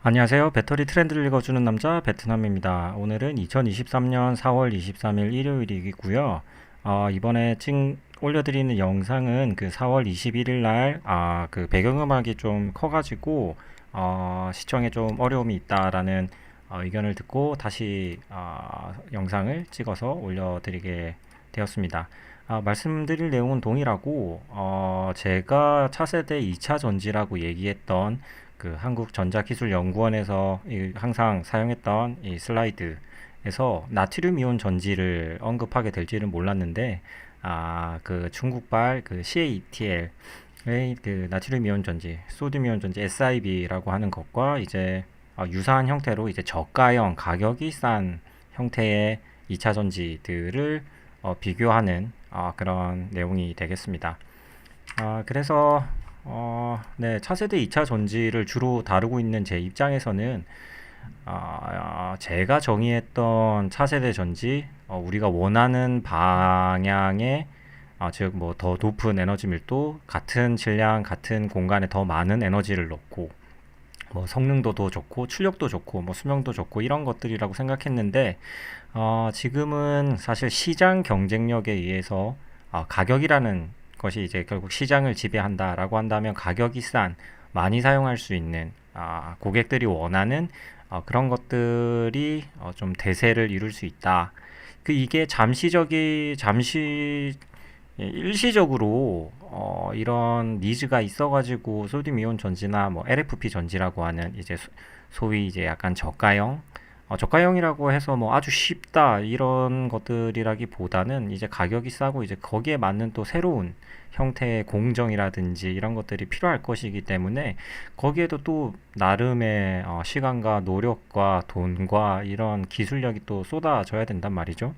안녕하세요. 배터리 트렌드를 읽어주는 남자 베트남입니다. 오늘은 2023년 4월 23일 일요일이고요. 이번에 올려드리는 영상은 그 4월 21일 날, 그 배경음악이 좀 커가지고, 시청에 좀 어려움이 있다라는 의견을 듣고 다시 영상을 찍어서 올려드리게 되었습니다. 말씀드릴 내용은 동일하고, 제가 차세대 2차 전지라고 얘기했던 그 한국전자기술연구원에서 항상 사용했던 이 슬라이드에서 나트륨 이온 전지를 언급하게 될지는 몰랐는데, 그 중국발 그 CATL의 그 나트륨 이온 전지, 소듐 이온 전지 SIB라고 하는 것과 이제 유사한 형태로 이제 저가형 가격이 싼 형태의 2차 전지들을 비교하는 그런 내용이 되겠습니다. 그래서 네, 차세대 2차 전지를 주로 다루고 있는 제 입장에서는 제가 정의했던 차세대 전지, 우리가 원하는 방향의 즉 뭐 더 높은 에너지 밀도, 같은 질량, 같은 공간에 더 많은 에너지를 넣고 뭐 성능도 더 좋고 출력도 좋고 뭐 수명도 좋고 이런 것들이라고 생각했는데, 지금은 사실 시장 경쟁력에 의해서 가격이라는 것이 이제 결국 시장을 지배한다라고 한다면, 가격이 싼, 많이 사용할 수 있는, 고객들이 원하는 그런 것들이 좀 대세를 이룰 수 있다. 이게 일시적으로 이런 니즈가 있어가지고 소듐 이온 전지나 뭐 LFP 전지라고 하는 이제 소위 이제 약간 저가형이라고 해서 뭐 아주 쉽다 이런 것들이라기보다는 이제 가격이 싸고 이제 거기에 맞는 또 새로운 형태의 공정이라든지 이런 것들이 필요할 것이기 때문에, 거기에도 또 나름의 시간과 노력과 돈과 이런 기술력이 또 쏟아져야 된단 말이죠.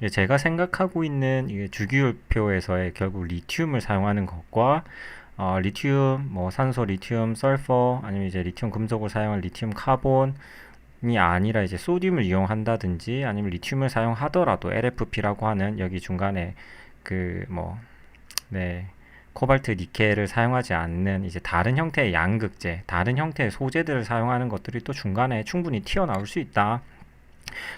제가 생각하고 있는 이 주기율표에서의 결국 리튬을 사용하는 것과 리튬, 뭐 산소, 리튬, 설퍼, 아니면 이제 리튬 금속을 사용한 리튬 카본이 아니라 이제 소듐을 이용한다든지, 아니면 리튬을 사용하더라도 LFP라고 하는 여기 중간에 그 뭐, 네, 코발트, 니켈을 사용하지 않는 이제 다른 형태의 양극재, 다른 형태의 소재들을 사용하는 것들이 또 중간에 충분히 튀어나올 수 있다.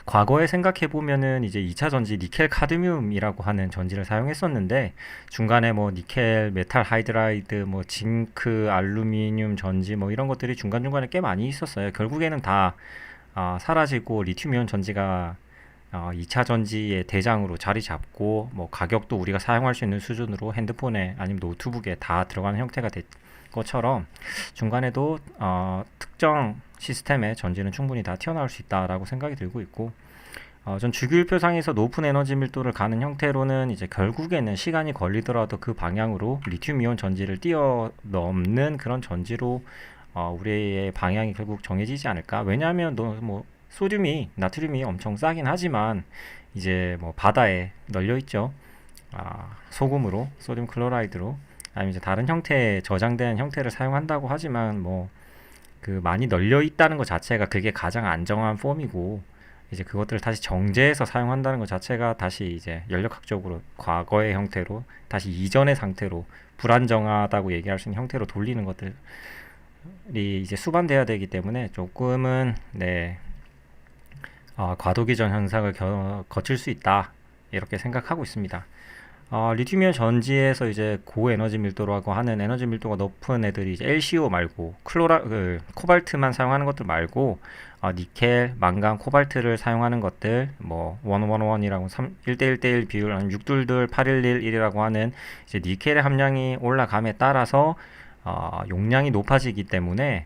과거에 생각해 보면은 이제 2차 전지 니켈 카드뮴이라고 하는 전지를 사용했었는데, 중간에 뭐 니켈 메탈 하이드라이드, 뭐 징크 알루미늄 전지, 뭐 이런 것들이 중간중간에 꽤 많이 있었어요. 결국에는 다 사라지고 리튬 이온 전지가 2차 전지의 대장으로 자리 잡고, 뭐 가격도 우리가 사용할 수 있는 수준으로 핸드폰에 아니면 노트북에 다 들어가는 형태가 된 것처럼, 중간에도 특정 시스템의 전지는 충분히 다 튀어나올 수 있다라고 생각이 들고 있고, 전 주기율표상에서 높은 에너지 밀도를 가는 형태로는 이제 결국에는 시간이 걸리더라도 그 방향으로 리튬 이온 전지를 뛰어넘는 그런 전지로 우리의 방향이 결국 정해지지 않을까. 왜냐하면 뭐 소듐이, 나트륨이 엄청 싸긴 하지만 이제 뭐 바다에 널려 있죠. 소금으로, 소듐 클로라이드로, 아니면 이제 다른 형태의 저장된 형태를 사용한다고 하지만, 뭐 그 많이 널려 있다는 것 자체가 그게 가장 안정한 폼이고, 이제 그것들을 다시 정제해서 사용한다는 것 자체가 다시 이제 연력학적으로 과거의 형태로, 다시 이전의 상태로, 불안정하다고 얘기할 수 있는 형태로 돌리는 것들이 이제 수반돼야 되기 때문에, 조금은 네, 과도기전 현상을 거칠 수 있다 이렇게 생각하고 있습니다. 리튬이온 전지에서 이제 고에너지 밀도라고 하는, 에너지 밀도가 높은 애들이 이제 LCO 말고 코발트만 사용하는 것들 말고, 니켈, 망간, 코발트를 사용하는 것들, 뭐 111이라고 1대1대1 비율, 아니면 622, 8111이라고 하는 이제 니켈의 함량이 올라감에 따라서 용량이 높아지기 때문에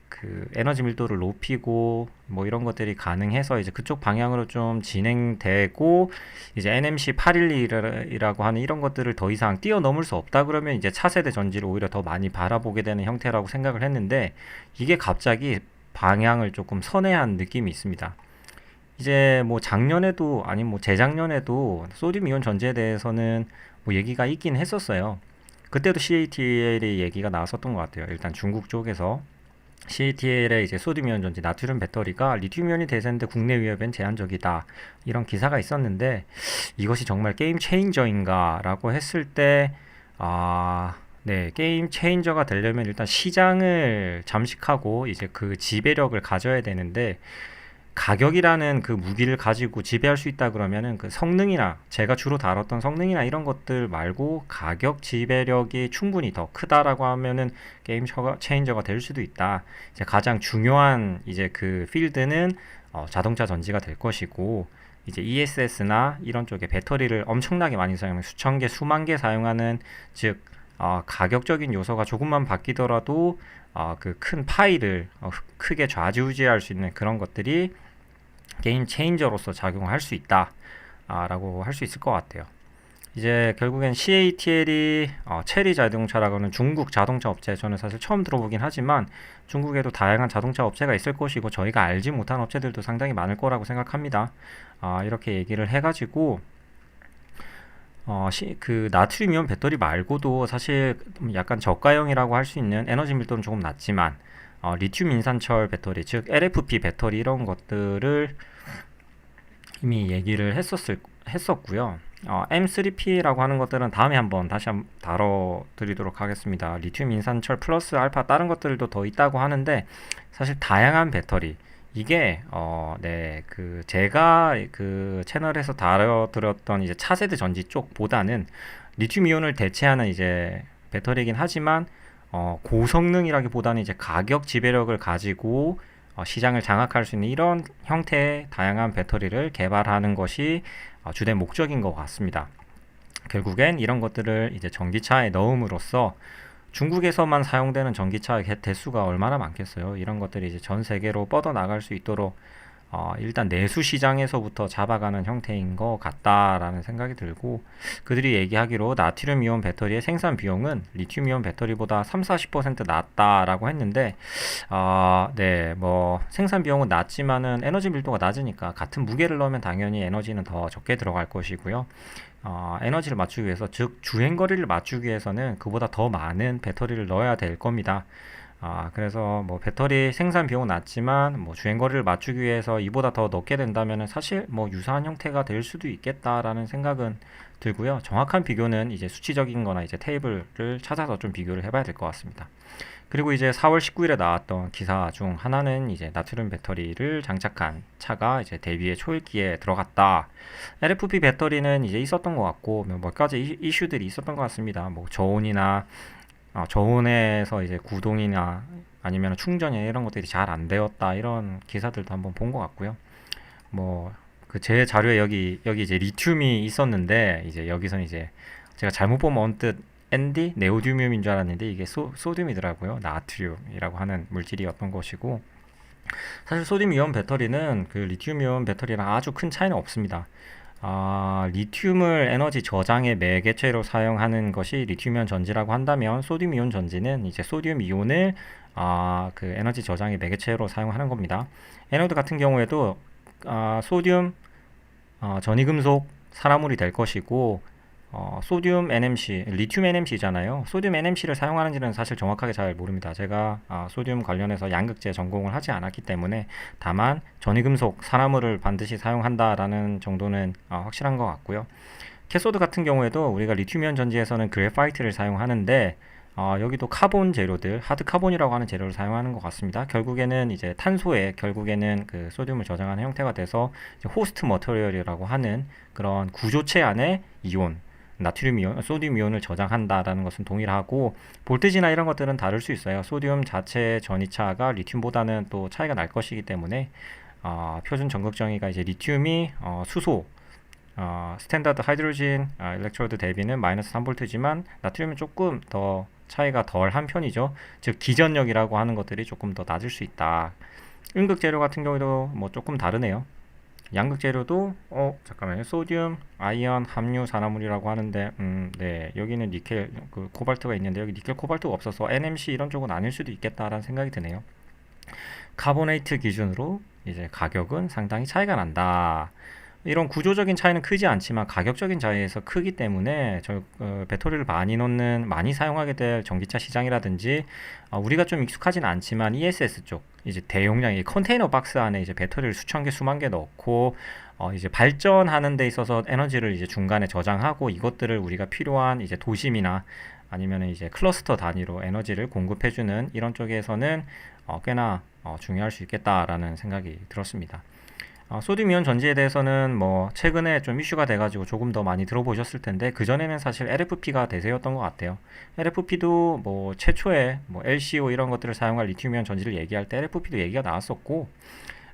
그 에너지 밀도를 높이고 뭐 이런 것들이 가능해서 이제 그쪽 방향으로 좀 진행되고, 이제 NMC 812이라고 하는 이런 것들을 더 이상 뛰어넘을 수 없다 그러면 이제 차세대 전지를 오히려 더 많이 바라보게 되는 형태라고 생각을 했는데, 이게 갑자기 방향을 조금 선회한 느낌이 있습니다. 이제 뭐 작년에도, 아니면 뭐 재작년에도 소듐 이온 전지에 대해서는 뭐 얘기가 있긴 했었어요. 그때도 CATL의 얘기가 나왔었던 것 같아요. 일단 중국 쪽에서 CATL의 이제 소듐이온 전지 나트륨 배터리가 리튬이온이 대세인데 국내 위협엔 제한적이다, 이런 기사가 있었는데, 이것이 정말 게임 체인저인가 라고 했을 때, 네, 게임 체인저가 되려면 일단 시장을 잠식하고 이제 그 지배력을 가져야 되는데 가격이라는 그 무기를 가지고 지배할 수 있다 그러면은 그 성능이나 제가 주로 다뤘던 성능이나 이런 것들 말고 가격 지배력이 충분히 더 크다라고 하면은 게임 체인저가 될 수도 있다. 이제 가장 중요한 이제 그 필드는 자동차 전지가 될 것이고 이제 ESS나 이런 쪽에 배터리를 엄청나게 많이 사용하는 수천 개, 수만 개 사용하는 즉 가격적인 요소가 조금만 바뀌더라도 그 큰 파이를 크게 좌지우지할 수 있는 그런 것들이 게임 체인저로서 작용할 수 있다 라고 할 수 있을 것 같아요. 이제 결국엔 CATL이 체리 자동차라고 하는 중국 자동차 업체, 저는 사실 처음 들어보긴 하지만 중국에도 다양한 자동차 업체가 있을 것이고 저희가 알지 못한 업체들도 상당히 많을 거라고 생각합니다. 이렇게 얘기를 해가지고 그 나트륨 이온 배터리 말고도 사실 약간 저가형이라고 할 수 있는 에너지 밀도는 조금 낮지만 리튬 인산철 배터리, 즉 LFP 배터리 이런 것들을 이미 얘기를 했었고요. M3P라고 하는 것들은 다음에 다시 한번 다뤄드리도록 하겠습니다. 리튬 인산철 플러스 알파 다른 것들도 더 있다고 하는데 사실 다양한 배터리 이게 네, 그 제가 그 채널에서 다뤄드렸던 이제 차세대 전지 쪽보다는 리튬 이온을 대체하는 이제 배터리이긴 하지만 고성능이라기보다는 이제 가격 지배력을 가지고 시장을 장악할 수 있는 이런 형태의 다양한 배터리를 개발하는 것이 주된 목적인 것 같습니다. 결국엔 이런 것들을 이제 전기차에 넣음으로써 중국에서만 사용되는 전기차 대수가 얼마나 많겠어요. 이런 것들이 이제 전 세계로 뻗어 나갈 수 있도록 일단 내수 시장에서부터 잡아가는 형태인 것 같다라는 생각이 들고 그들이 얘기하기로 나트륨 이온 배터리의 생산 비용은 리튬 이온 배터리보다 30-40% 낮다라고 했는데 네, 뭐 생산 비용은 낮지만은 에너지 밀도가 낮으니까 같은 무게를 넣으면 당연히 에너지는 더 적게 들어갈 것이고요. 에너지를 맞추기 위해서 즉 주행거리를 맞추기 위해서는 그보다 더 많은 배터리를 넣어야 될 겁니다. 그래서 뭐 배터리 생산 비용은 낮지만 뭐 주행거리를 맞추기 위해서 이보다 더 넣게 된다면 사실 뭐 유사한 형태가 될 수도 있겠다라는 생각은 들고요. 정확한 비교는 이제 수치적인 거나 이제 테이블을 찾아서 좀 비교를 해봐야 될 것 같습니다. 그리고 이제 4월 19일에 나왔던 기사 중 하나는 이제 나트륨 배터리를 장착한 차가 이제 대비의 초읽기에 들어갔다. LFP 배터리는 이제 있었던 것 같고 몇 가지 이슈들이 있었던 것 같습니다. 뭐 저온이나 저온에서 이제 구동이나 아니면 충전이나 이런 것들이 잘 안 되었다 이런 기사들도 한번 본 것 같고요. 뭐 그 제 자료에 여기 이제 리튬이 있었는데 이제 여기서는 이제 제가 잘못 보면 언뜻 ND 네오듐인 줄 알았는데 이게 소듐이더라고요. 나트륨이라고 하는 물질이었던 것이고 사실 소듐 이온 배터리는 그 리튬 이온 배터리랑 아주 큰 차이는 없습니다. 리튬을 에너지 저장의 매개체로 사용하는 것이 리튬 이온 전지라고 한다면 소듐 이온 전지는 이제 소듐 이온을 그 에너지 저장의 매개체로 사용하는 겁니다. 에너드 같은 경우에도 소듐 전이금속 산화물이 될 것이고 소듐 NMC, 리튬 NMC잖아요. 소듐 NMC를 사용하는지는 사실 정확하게 잘 모릅니다. 제가 소듐 관련해서 양극재 전공을 하지 않았기 때문에 다만 전이금속 산화물을 반드시 사용한다라는 정도는 확실한 것 같고요. 캐소드 같은 경우에도 우리가 리튬이온 전지에서는 그래파이트를 사용하는데 여기도 카본 재료들, 하드 카본이라고 하는 재료를 사용하는 것 같습니다. 결국에는 이제 탄소에 결국에는 그 소듐을 저장하는 형태가 돼서 호스트 머터리얼이라고 하는 그런 구조체 안에 이온, 나트륨 이온, 소듐 이온을 저장한다라는 것은 동일하고 볼테지나 이런 것들은 다를 수 있어요. 소듐 자체 전이차가 리튬보다는 또 차이가 날 것이기 때문에 표준 전극 정의가 이제 리튬이 수소 스탠다드 하이드로진 일렉트로드 대비는 마이너스 3V지만 나트륨은 조금 더 차이가 덜 한 편이죠. 즉 기전력이라고 하는 것들이 조금 더 낮을 수 있다. 음극 재료 같은 경우도 뭐 조금 다르네요. 양극 재료도 잠깐만요. 소듐, 아이언, 함유 산화물이라고 하는데 네, 여기는 니켈, 코발트가 있는데 여기 니켈 코발트가 없어서 NMC 이런 쪽은 아닐 수도 있겠다라는 생각이 드네요. 카보네이트 기준으로 이제 가격은 상당히 차이가 난다. 이런 구조적인 차이는 크지 않지만 가격적인 차이에서 크기 때문에 배터리를 많이 사용하게 될 전기차 시장이라든지 우리가 좀 익숙하진 않지만 ESS 쪽 이제 대용량의 컨테이너 박스 안에 이제 배터리를 수천 개 수만 개 넣고 이제 발전하는 데 있어서 에너지를 이제 중간에 저장하고 이것들을 우리가 필요한 이제 도심이나 아니면 이제 클러스터 단위로 에너지를 공급해주는 이런 쪽에서는 꽤나 중요할 수 있겠다라는 생각이 들었습니다. 소듐 이온 전지에 대해서는 뭐 최근에 좀 이슈가 돼가지고 조금 더 많이 들어보셨을 텐데, 그전에는 사실 LFP가 대세였던 것 같아요. LFP도 뭐 최초에 뭐 LCO 이런 것들을 사용할 리튬 이온 전지를 얘기할 때 LFP도 얘기가 나왔었고,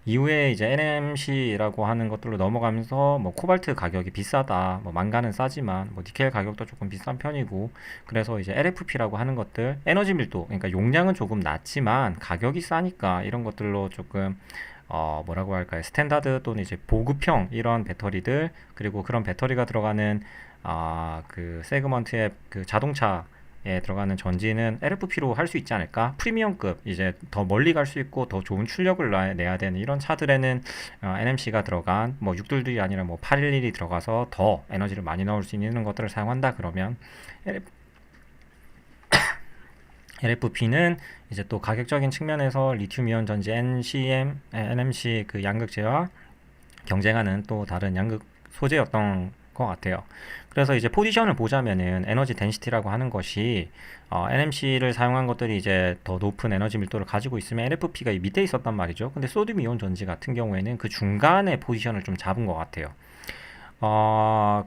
이후에 이제 NMC라고 하는 것들로 넘어가면서 뭐 코발트 가격이 비싸다, 뭐 망간은 싸지만 뭐 니켈 가격도 조금 비싼 편이고, 그래서 이제 LFP라고 하는 것들, 에너지 밀도, 그러니까 용량은 조금 낮지만 가격이 싸니까 이런 것들로 조금 뭐라고 할까요? 스탠다드 또는 이제 보급형 이런 배터리들, 그리고 그런 배터리가 들어가는 그 세그먼트의 그 자동차에 들어가는 전지는 LFP로 할 수 있지 않을까? 프리미엄급, 이제 더 멀리 갈 수 있고 더 좋은 출력을 내야 되는 이런 차들에는 NMC가 들어간 뭐 622이 아니라 뭐 811이 들어가서 더 에너지를 많이 넣을 수 있는 것들을 사용한다 그러면 LFP는 이제 또 가격적인 측면에서 리튬 이온 전지 NMC 그 양극재와 경쟁하는 또 다른 양극 소재였던 것 같아요. 그래서 이제 포지션을 보자면은 에너지 덴시티라고 하는 것이 NMC를 사용한 것들이 이제 더 높은 에너지 밀도를 가지고 있으면 LFP가 이 밑에 있었단 말이죠. 근데 소듐 이온 전지 같은 경우에는 그 중간에 포지션을 좀 잡은 것 같아요. 뭐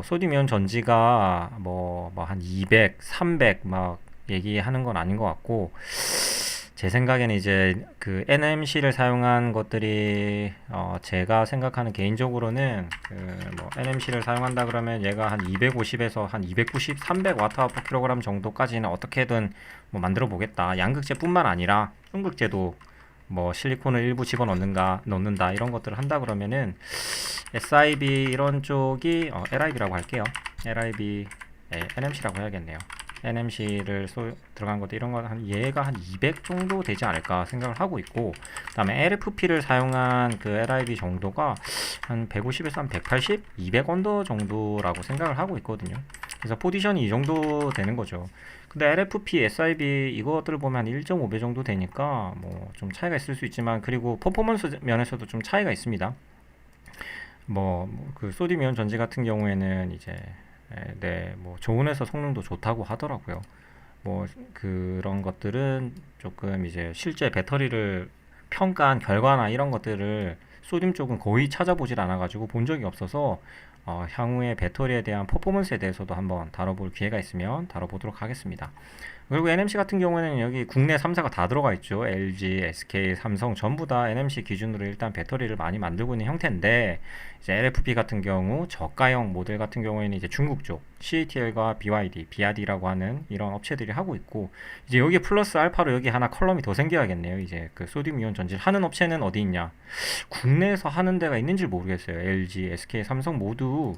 소듐 이온 전지가 뭐 한 200, 300 막 얘기하는 건 아닌 것 같고, 제 생각에는 이제 그 NMC를 사용한 것들이 제가 생각하는 개인적으로는 그 뭐 NMC를 사용한다 그러면 얘가 한 250에서 한 290, 300Wh/kg 정도까지는 어떻게든 뭐 만들어 보겠다. 양극재뿐만 아니라 중극재도 뭐 실리콘을 일부 넣는다 이런 것들을 한다 그러면은 SIB 이런 쪽이 LIB라고 할게요. LIB, NMC라고 해야겠네요. NMC를 들어간 것도 이런 거 얘가 한 200 정도 되지 않을까 생각을 하고 있고, 그다음에 LFP를 사용한 그 LIB 정도가 한 150에서 한 180, 200 언더 정도라고 생각을 하고 있거든요. 그래서 포지션이 이 정도 되는 거죠. 근데 LFP, SIB 이것들을 보면 한 1.5배 정도 되니까 뭐 좀 차이가 있을 수 있지만, 그리고 퍼포먼스 면에서도 좀 차이가 있습니다. 그 소듐 이온 전지 같은 경우에는 이제 뭐 저온에서 성능도 좋다고 하더라고요. 뭐 그런 것들은 조금 이제 실제 배터리를 평가한 결과나 이런 것들을 소듐 쪽은 거의 찾아보질 않아가지고 본 적이 없어서 향후에 배터리에 대한 퍼포먼스에 대해서도 한번 다뤄볼 기회가 있으면 다뤄보도록 하겠습니다. 그리고 NMC 같은 경우에는 여기 국내 3사가 다 들어가 있죠. LG, SK, 삼성 전부 다 NMC 기준으로 일단 배터리를 많이 만들고 있는 형태인데, 이제 LFP 같은 경우 저가형 모델 같은 경우에는 이제 중국 쪽 CATL과 BYD, BRD라고 하는 이런 업체들이 하고 있고, 이제 여기 플러스 알파로 여기 하나 컬럼이 더 생겨야겠네요. 이제 그 소듐 이온 전지를 하는 업체는 어디 있냐? 국내에서 하는 데가 있는지 모르겠어요. LG, SK, 삼성 모두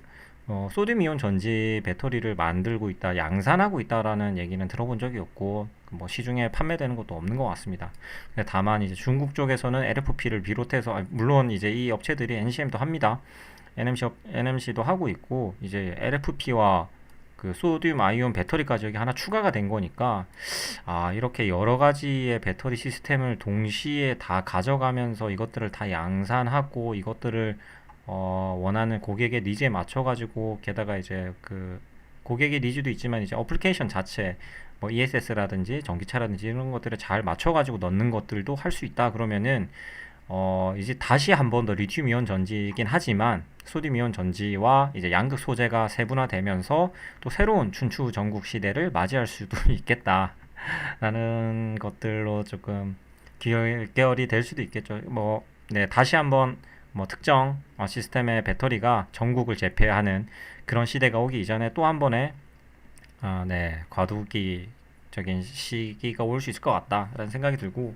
소듐 이온 전지 배터리를 만들고 있다, 양산하고 있다라는 얘기는 들어본 적이 없고, 뭐 시중에 판매되는 것도 없는 것 같습니다. 다만 이제 중국 쪽에서는 LFP를 비롯해서, 물론 이제 이 업체들이 NCM도 합니다. NMC도 하고 있고, 이제 LFP와 그 소듐 아이온 배터리까지 여기 하나 추가가 된 거니까, 이렇게 여러 가지의 배터리 시스템을 동시에 다 가져가면서 이것들을 다 양산하고 이것들을 원하는 고객의 니즈에 맞춰가지고, 게다가 이제 그 고객의 니즈도 있지만 이제 어플리케이션 자체 뭐 ESS라든지 전기차라든지 이런 것들을 잘 맞춰가지고 넣는 것들도 할 수 있다 그러면은 이제 다시 한 번 더 리튬 이온 전지이긴 하지만 소듐 이온 전지와 이제 양극 소재가 세분화되면서 또 새로운 춘추 전국 시대를 맞이할 수도 있겠다라는 것들로 조금 기결이 될 수도 있겠죠. 다시 한번 뭐 특정 시스템의 배터리가 전국을 제패하는 그런 시대가 오기 이전에 또 한 번의 과도기적인 시기가 올 수 있을 것 같다라는 생각이 들고,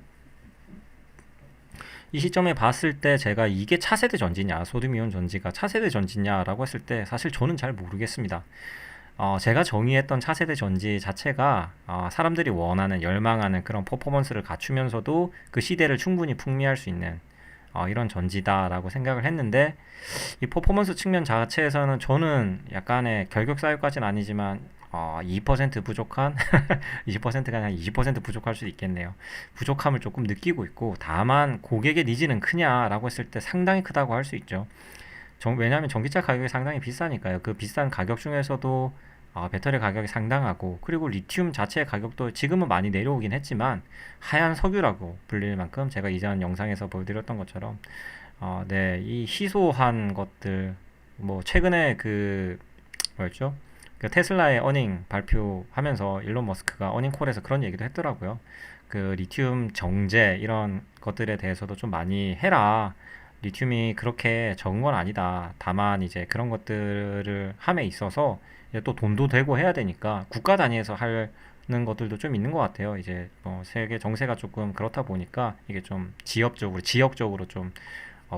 이 시점에 봤을 때 제가 이게 차세대 전지냐, 소듐 이온 전지가 차세대 전지냐라고 했을 때 사실 저는 잘 모르겠습니다. 제가 정의했던 차세대 전지 자체가 사람들이 원하는, 열망하는 그런 퍼포먼스를 갖추면서도 그 시대를 충분히 풍미할 수 있는 이런 전지다라고 생각을 했는데, 이 퍼포먼스 측면 자체에서는 저는 약간의 결격사유까지는 아니지만 2% 부족한 20%가 아니라 20% 부족할 수도 있겠네요. 부족함을 조금 느끼고 있고, 다만 고객의 니즈는 크냐라고 했을 때 상당히 크다고 할 수 있죠. 왜냐하면 전기차 가격이 상당히 비싸니까요. 그 비싼 가격 중에서도 배터리 가격이 상당하고, 그리고 리튬 자체의 가격도 지금은 많이 내려오긴 했지만 하얀 석유라고 불릴 만큼, 제가 이전 영상에서 보여드렸던 것처럼 네, 이 희소한 것들, 뭐 최근에 그 뭐였죠? 그 테슬라의 어닝 발표하면서 일론 머스크가 어닝콜에서 그런 얘기도 했더라고요. 그 리튬 정제 이런 것들에 대해서도 좀 많이 해라. 리튬이 그렇게 적은 건 아니다. 다만 이제 그런 것들을 함에 있어서 이제 또 돈도 되고 해야 되니까 국가 단위에서 하는 것들도 좀 있는 것 같아요. 이제 뭐 세계 정세가 조금 그렇다 보니까 이게 좀 지역적으로 좀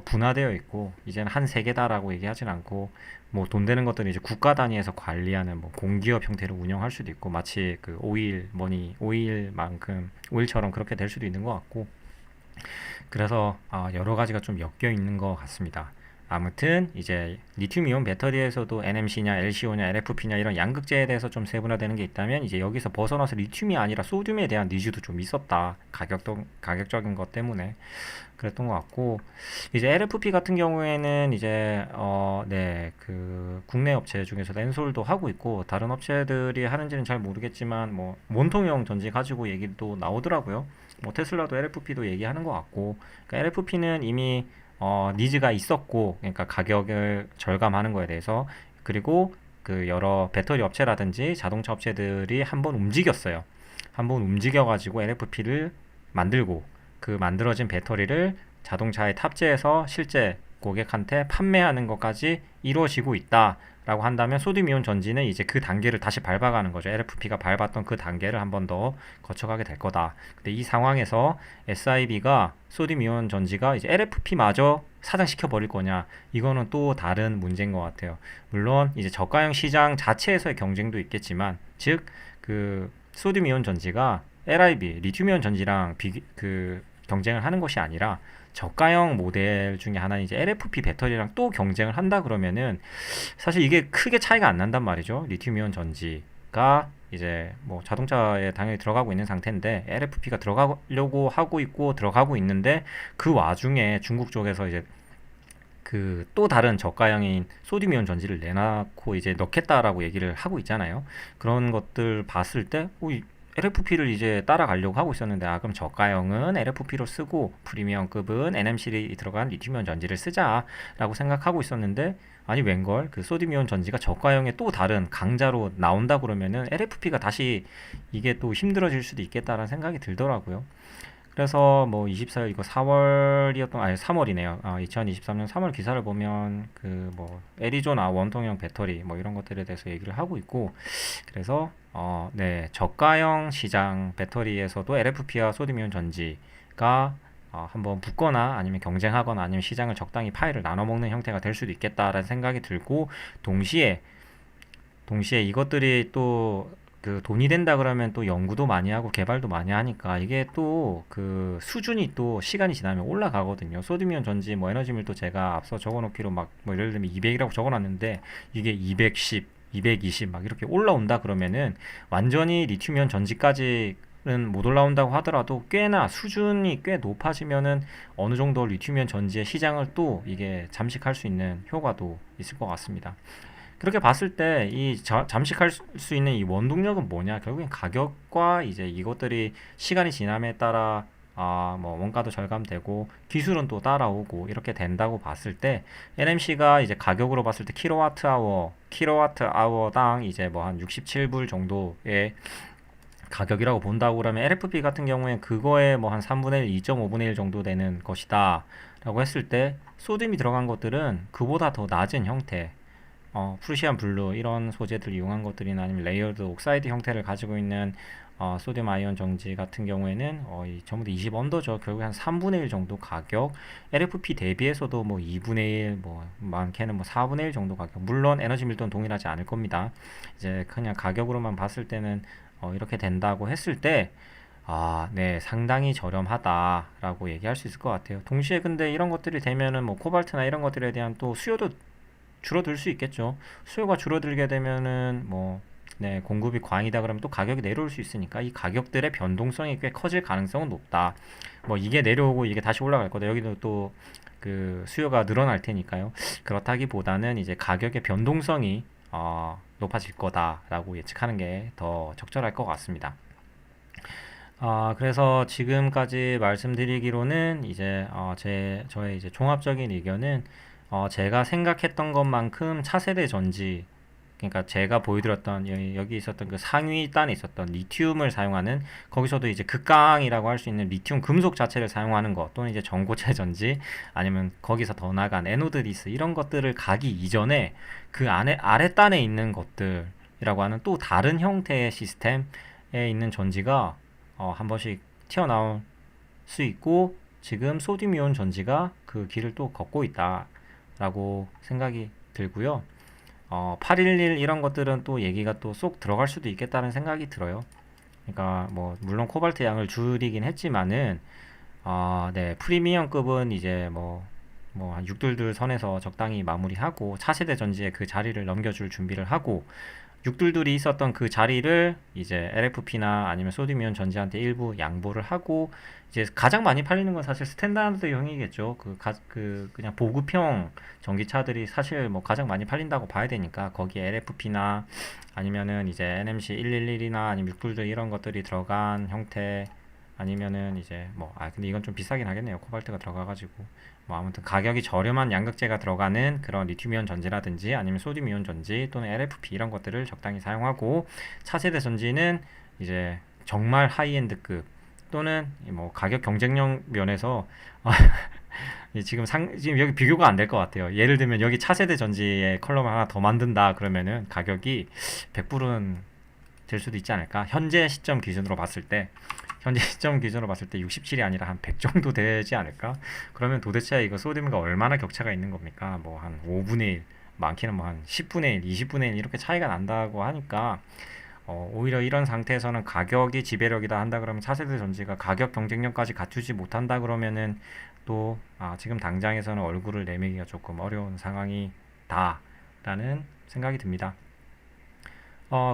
분화되어 있고, 이제는 한 세계다라고 얘기하진 않고, 뭐 돈 되는 것들은 이제 국가 단위에서 관리하는 뭐 공기업 형태로 운영할 수도 있고, 마치 그 오일처럼 그렇게 될 수도 있는 것 같고, 그래서 여러 가지가 좀 엮여 있는 것 같습니다. 아무튼 이제 리튬이온 배터리에서도 NMC냐, LCO냐, LFP냐 이런 양극재에 대해서 좀 세분화되는 게 있다면, 이제 여기서 벗어나서 리튬이 아니라 소듐에 대한 니즈도 좀 있었다. 가격적인 것 때문에 그랬던 것 같고, 이제 LFP 같은 경우에는 이제 네, 그 국내 업체 중에서 엔솔도 하고 있고, 다른 업체들이 하는지는 잘 모르겠지만 뭐 원통형 전지 가지고 얘기도 나오더라고요. 뭐 테슬라도 LFP도 얘기하는 것 같고, 그러니까 LFP는 이미 니즈가 있었고, 그러니까 가격을 절감하는 거에 대해서, 그리고 그 여러 배터리 업체라든지 자동차 업체들이 한번 움직였어요. 한번 움직여가지고 LFP를 만들고, 그 만들어진 배터리를 자동차에 탑재해서 실제 고객한테 판매하는 것까지 이루어지고 있다라고 한다면, 소듐이온 전지는 이제 그 단계를 다시 밟아가는 거죠. LFP가 밟았던 그 단계를 한 번 더 거쳐가게 될 거다. 근데 이 상황에서 SIB가 소듐이온 전지가 이제 LFP마저 사장시켜 버릴 거냐, 이거는 또 다른 문제인 것 같아요. 물론 이제 저가형 시장 자체에서의 경쟁도 있겠지만, 즉 그 소듐이온 전지가 LIB 리튬이온 전지랑 경쟁을 하는 것이 아니라, 저가형 모델 중에 하나는 이제 LFP 배터리랑 또 경쟁을 한다 그러면은 사실 이게 크게 차이가 안 난단 말이죠. 리튬이온 전지가 이제 뭐 자동차에 당연히 들어가고 있는 상태인데, LFP가 들어가려고 하고 있고 들어가고 있는데, 그 와중에 중국 쪽에서 이제 그 또 다른 저가형인 소듐이온 전지를 내놓고 이제 넣겠다라고 얘기를 하고 있잖아요. 그런 것들 봤을 때 LFP를 이제 따라가려고 하고 있었는데, 그럼 저가형은 LFP로 쓰고 프리미엄급은 NMC이 들어간 리튬이온 전지를 쓰자라고 생각하고 있었는데, 아니 웬걸 그 소듐이온 전지가 저가형의 또 다른 강자로 나온다 그러면은 LFP가 다시 이게 또 힘들어질 수도 있겠다라는 생각이 들더라고요. 그래서 뭐 24일, 이거 3월이네요. 2023년 3월 기사를 보면 그 뭐 애리조나 원통형 배터리 뭐 이런 것들에 대해서 얘기를 하고 있고, 그래서 네, 저가형 시장 배터리에서도 LFP와 소듐이온 전지가 한번 붙거나 아니면 경쟁하거나 아니면 시장을 적당히 파이를 나눠 먹는 형태가 될 수도 있겠다라는 생각이 들고, 동시에 이것들이 또 그 돈이 된다 그러면 또 연구도 많이 하고 개발도 많이 하니까, 이게 또 그 수준이 또 시간이 지나면 올라가거든요. 소듐이온 전지 뭐 에너지밀도 제가 앞서 적어놓기로 막 뭐 예를 들면 200이라고 적어놨는데, 이게 210, 220 막 이렇게 올라온다 그러면은, 완전히 리튬이온 전지까지는 못 올라온다고 하더라도 꽤나 수준이 꽤 높아지면은 어느 정도 리튬이온 전지의 시장을 또 이게 잠식할 수 있는 효과도 있을 것 같습니다. 그렇게 봤을 때 이 잠식할 수 있는 이 원동력은 뭐냐? 결국엔 가격과 이제 이것들이 시간이 지남에 따라 뭐 원가도 절감되고 기술은 또 따라오고 이렇게 된다고 봤을 때, NMC가 이제 가격으로 봤을 때 킬로와트 아워당 이제 뭐 한 67불 정도의 가격이라고 본다고 그러면, LFP 같은 경우에 그거에 뭐 한 3분의 1, 2.5분의 1 정도 되는 것이다 라고 했을 때, 소듐이 들어간 것들은 그보다 더 낮은 형태, 프루시안 블루 이런 소재들 이용한 것들이나 아니면 레이어드 옥사이드 형태를 가지고 있는 소듐 아이온 정지 같은 경우에는 전부 다 20 언더죠. 결국 한 3분의 1 정도 가격, LFP 대비해서도 뭐 2분의 1, 뭐 많게는 뭐 4분의 1 정도 가격. 물론 에너지 밀도는 동일하지 않을 겁니다. 이제 그냥 가격으로만 봤을 때는 이렇게 된다고 했을 때, 네, 상당히 저렴하다라고 얘기할 수 있을 것 같아요. 동시에 근데 이런 것들이 되면은 뭐 코발트나 이런 것들에 대한 또 수요도 줄어들 수 있겠죠. 수요가 줄어들게 되면은 뭐 네, 공급이 과잉이다 그러면 또 가격이 내려올 수 있으니까, 이 가격들의 변동성이 꽤 커질 가능성은 높다. 뭐 이게 내려오고 이게 다시 올라갈 거다. 여기도 또 그 수요가 늘어날 테니까요. 그렇다기보다는 이제 가격의 변동성이 높아질 거다라고 예측하는 게 더 적절할 것 같습니다. 그래서 지금까지 말씀드리기로는 이제 저의 이제 종합적인 의견은 제가 생각했던 것만큼 차세대 전지, 그러니까 제가 보여드렸던 여기 있었던 그 상위 단에 있었던 리튬을 사용하는, 거기서도 이제 극강이라고 할 수 있는 리튬 금속 자체를 사용하는 것, 또는 이제 전고체 전지, 아니면 거기서 더 나간 에노드 리스, 이런 것들을 가기 이전에 그 안에 아래 단에 있는 것들이라고 하는 또 다른 형태의 시스템에 있는 전지가 한 번씩 튀어나올 수 있고, 지금 소듐이온 전지가 그 길을 또 걷고 있다라고 생각이 들고요. 811 이런 것들은 또 얘기가 또 쏙 들어갈 수도 있겠다는 생각이 들어요. 그러니까 뭐 물론 코발트 양을 줄이긴 했지만은 네, 프리미엄급은 이제 한 6둘둘 선에서 적당히 마무리하고 차세대 전지에 그 자리를 넘겨줄 준비를 하고, 6둘둘이 있었던 그 자리를 이제 LFP나 아니면 소듐이온 전지한테 일부 양보를 하고, 이제 가장 많이 팔리는 건 사실 스탠다드형이겠죠. 그냥 보급형 전기차들이 사실 뭐 가장 많이 팔린다고 봐야 되니까, 거기에 LFP나 아니면은 이제 NMC 111이나 아니면 622 이런 것들이 들어간 형태, 아니면은 이제 근데 이건 좀 비싸긴 하겠네요. 코발트가 들어가가지고. 아무튼 가격이 저렴한 양극재가 들어가는 그런 리튬이온 전지라든지 아니면 소듐이온 전지 또는 LFP 이런 것들을 적당히 사용하고, 차세대 전지는 이제 정말 하이엔드급 또는 뭐 가격 경쟁력 면에서 지금 여기 비교가 안 될 것 같아요. 예를 들면 여기 차세대 전지의 컬럼을 하나 더 만든다 그러면은 가격이 100불은 될 수도 있지 않을까? 현재 시점 기준으로 봤을 때 67이 아니라 한 100 정도 되지 않을까? 그러면 도대체 이거 소듐과 얼마나 격차가 있는 겁니까? 뭐 한 5분의 1, 많게는 뭐 한 10분의 1, 20분의 1 이렇게 차이가 난다고 하니까, 오히려 이런 상태에서는 가격이 지배력이다 한다 그러면 차세대 전지가 가격 경쟁력까지 갖추지 못한다 그러면은 또 지금 당장에서는 얼굴을 내밀기가 조금 어려운 상황이다 라는 생각이 듭니다.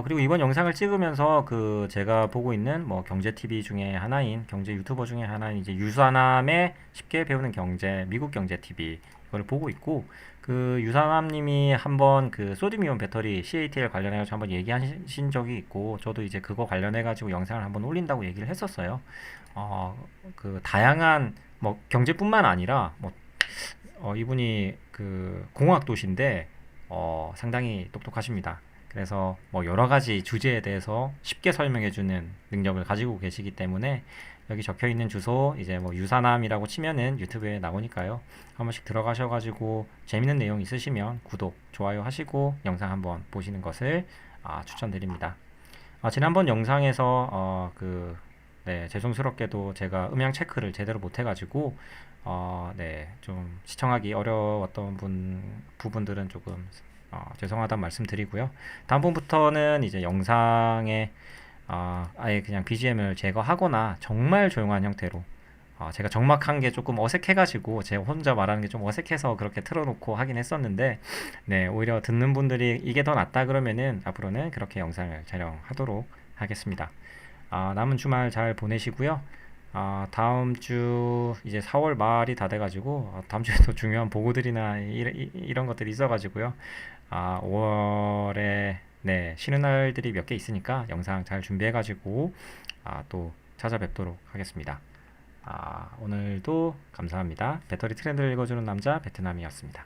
그리고 이번 영상을 찍으면서 그 제가 보고 있는 뭐 경제 TV 중에 하나인, 경제 유튜버 중에 하나인 이제 유사남의 쉽게 배우는 경제, 미국 경제 TV 이걸 보고 있고, 그 유사남님이 한번 그 소듐이온 배터리 CATL 관련해서 한번 얘기하신 적이 있고, 저도 이제 그거 관련해가지고 영상을 한번 올린다고 얘기를 했었어요. 그 다양한 뭐 경제뿐만 아니라 이분이 그 공학도시인데 상당히 똑똑하십니다. 그래서 뭐 여러 가지 주제에 대해서 쉽게 설명해주는 능력을 가지고 계시기 때문에, 여기 적혀 있는 주소 이제 뭐 유사남이라고 치면은 유튜브에 나오니까요. 한 번씩 들어가셔가지고 재밌는 내용 있으시면 구독, 좋아요 하시고 영상 한번 보시는 것을 추천드립니다. 지난번 영상에서 네, 죄송스럽게도 제가 음향 체크를 제대로 못해가지고 네, 좀 시청하기 어려웠던 부분들은 조금 죄송하다는 말씀 드리고요. 다음번부터는 이제 영상에 아예 그냥 BGM을 제거하거나 정말 조용한 형태로, 제가 적막한 게 조금 어색해가지고 제가 혼자 말하는 게 좀 어색해서 그렇게 틀어놓고 하긴 했었는데, 네, 오히려 듣는 분들이 이게 더 낫다 그러면은 앞으로는 그렇게 영상을 촬영하도록 하겠습니다. 남은 주말 잘 보내시고요. 다음 주 이제 4월 말이 다 돼가지고 다음 주에 또 중요한 보고들이나 이런 것들이 있어가지고요. 5월에 네, 쉬는 날들이 몇 개 있으니까 영상 잘 준비해가지고 또 찾아뵙도록 하겠습니다. 오늘도 감사합니다. 배터리 트렌드를 읽어주는 남자 베트남이었습니다.